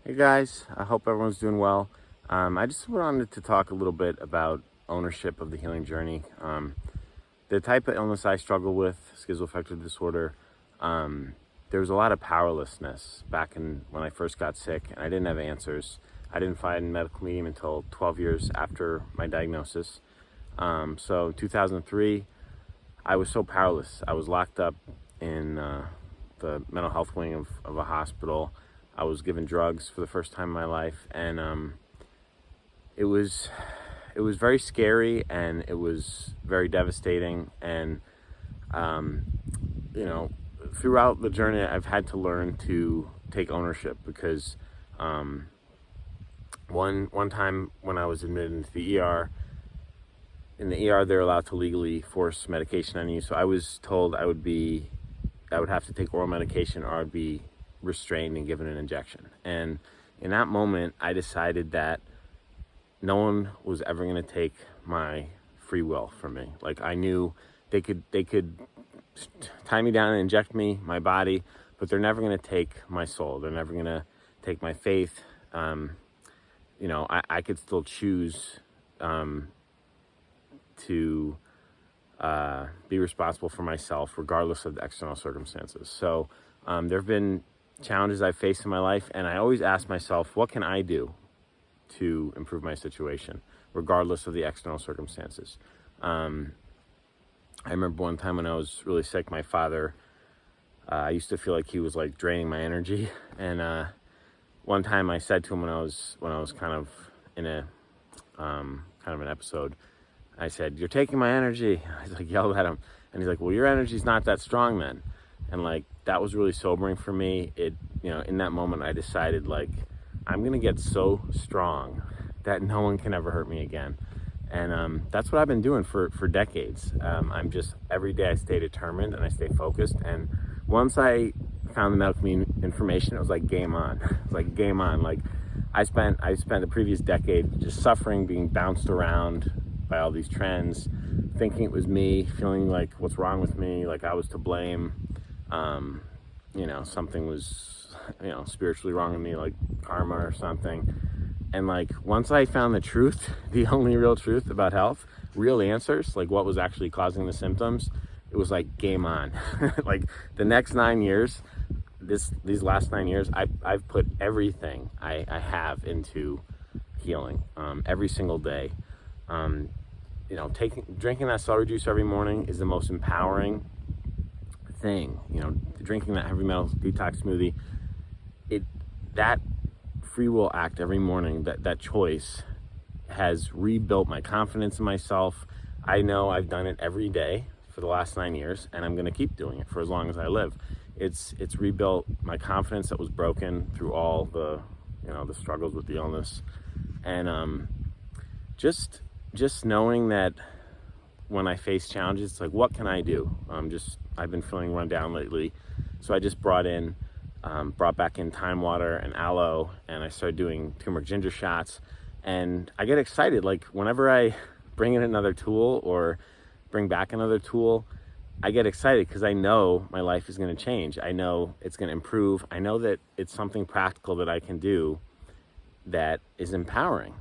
Hey guys, I hope everyone's doing well. I just wanted to talk a little bit about ownership of the healing journey. The type of illness I struggle with, schizoaffective disorder, there was a lot of powerlessness back when I first got sick, and I didn't have answers. I didn't find a medical medium until 12 years after my diagnosis. So 2003, I was so powerless. I was locked up in the mental health wing of a hospital. I was given drugs for the first time in my life, and it was very scary, and it was very devastating. And you know, throughout the journey, I've had to learn to take ownership because one time when I was admitted into the ER, in the ER they're allowed to legally force medication on you. So I was told I would have to take oral medication, or I'd be restrained and given an injection. And in that moment, I decided that no one was ever going to take my free will from me. Like, I knew they could tie me down and inject me, my body, but they're never going to take my soul. They're never going to take my faith. I could still choose to be responsible for myself, regardless of the external circumstances. So there have been challenges I've faced in my life, and I always ask myself, what can I do to improve my situation, regardless of the external circumstances? I remember one time when I was really sick, my father, I used to feel like he was like draining my energy. And one time I said to him when I was kind of in a kind of an episode, I said, "You're taking my energy." I like yelled at him, and he's like, "Well, your energy's not that strong then." And like, that was really sobering for me. In that moment, I decided, like, I'm gonna get so strong that no one can ever hurt me again. And that's what I've been doing for decades. I'm just, every day I stay determined and I stay focused. And once I found the medical information, it was like game on. It was like game on. Like, I spent the previous decade just suffering, being bounced around by all these trends, thinking it was me, feeling like what's wrong with me, like I was to blame. Something was, spiritually wrong with me, like karma or something. And like, once I found the truth, the only real truth about health, real answers, like what was actually causing the symptoms, it was like game on. Like, the next 9 years, these last 9 years, I've put everything I have into healing, every single day. Drinking that celery juice every morning is the most empowering thing. Drinking that heavy metal detox smoothie, that free will act every morning, that choice has rebuilt my confidence in myself. I know I've done it every day for the last 9 years, and I'm going to keep doing it for as long as I live. It's rebuilt my confidence that was broken through all the struggles with the illness. And just knowing that when I face challenges, it's like, what can I do? I've been feeling run down lately, so I just brought back in thyme water and aloe, and I started doing turmeric ginger shots. And I get excited, like, whenever I bring in another tool or bring back another tool, I get excited because I know my life is going to change. I know it's going to improve. I know that it's something practical that I can do that is empowering.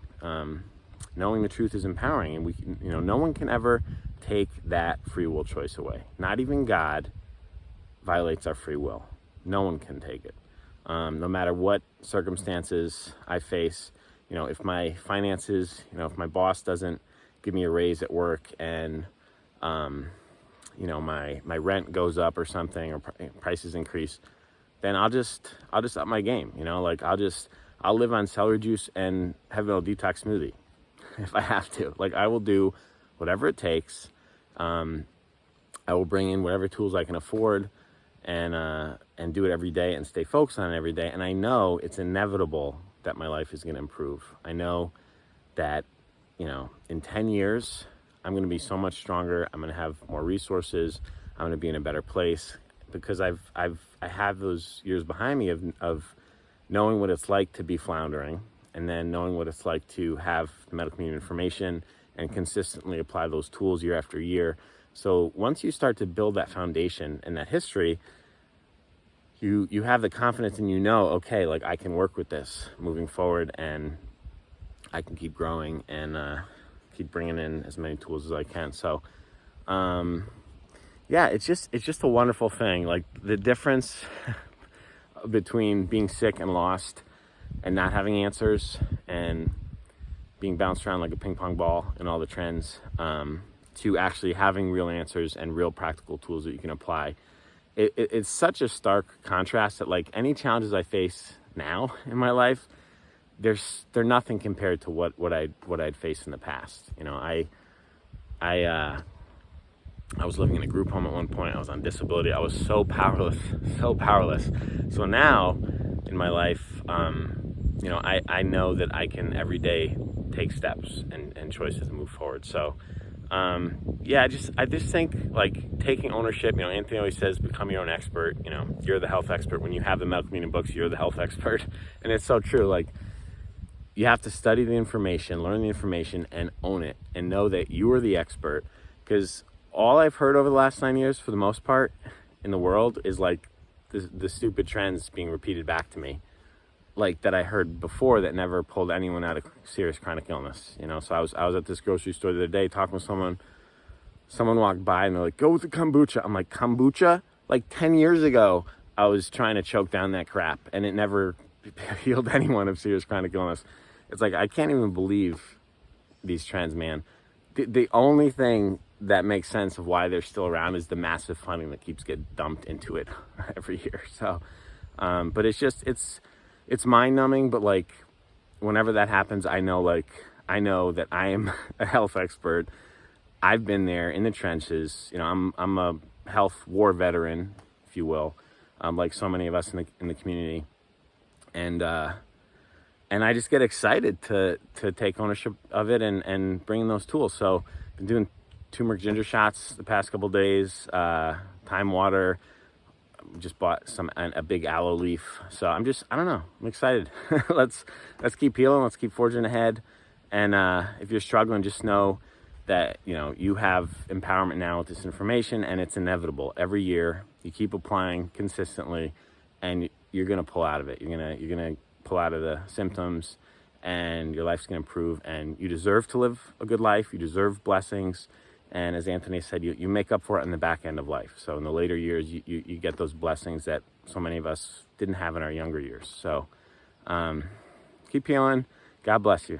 Knowing the truth is empowering, and no one can ever take that free will choice away. Not even God violates our free will. No one can take it. No matter what circumstances I face, if my finances, if my boss doesn't give me a raise at work, and my rent goes up or something, or prices increase, then I'll just up my game. I'll live on celery juice and heavy metal detox smoothie if I have to. Like, I will do whatever it takes. I will bring in whatever tools I can afford, and do it every day, and stay focused on it every day. And I know it's inevitable that my life is going to improve. I know that, in 10 years, I'm going to be so much stronger. I'm going to have more resources. I'm going to be in a better place, because I have those years behind me of knowing what it's like to be floundering, and then knowing what it's like to have the medical community information and consistently apply those tools year after year. So once you start to build that foundation and that history, you have the confidence, and okay, like I can work with this moving forward, and I can keep growing and keep bringing in as many tools as I can. So yeah, it's just a wonderful thing. Like the difference between being sick and lost and not having answers and being bounced around like a ping pong ball and all the trends, to actually having real answers and real practical tools that you can apply. It's such a stark contrast that like any challenges I face now in my life, they're nothing compared to what I'd faced in the past. I was living in a group home at one point. I was on disability. I was so powerless, so powerless. So now in my life, I know that I can every day take steps and choices to move forward. So yeah, I just think like taking ownership. Anthony always says, become your own expert. You're the health expert. When you have the medical community books, you're the health expert. And it's so true. Like, you have to study the information, learn the information, and own it, and know that you are the expert. Because all I've heard over the last 9 years, for the most part, in the world is like the stupid trends being repeated back to me, like that I heard before that never pulled anyone out of serious chronic illness. So I was at this grocery store the other day talking with someone. Someone walked by and they're like, "Go with the kombucha." I'm like, "Kombucha?" Like 10 years ago, I was trying to choke down that crap, and it never healed anyone of serious chronic illness. It's like, I can't even believe these trends, man. The only thing that makes sense of why they're still around is the massive funding that keeps getting dumped into it every year. So, but it's mind numbing, but like, whenever that happens, I know that I am a health expert. I've been there in the trenches. I'm a health war veteran, if you will, like so many of us in the community. And I just get excited to take ownership of it and bring in those tools. So I've been doing turmeric ginger shots the past couple days, thyme water. Just bought a big aloe leaf. So I don't know, I'm excited. Let's keep healing. Let's keep forging ahead. And if you're struggling, just know that you have empowerment now with this information, and it's inevitable. Every year you keep applying consistently, and you're gonna pull out of it. You're gonna pull out of the symptoms, and your life's gonna improve. And you deserve to live a good life. You deserve blessings. And as Anthony said, you make up for it in the back end of life. So in the later years, you get those blessings that so many of us didn't have in our younger years. So keep healing. God bless you.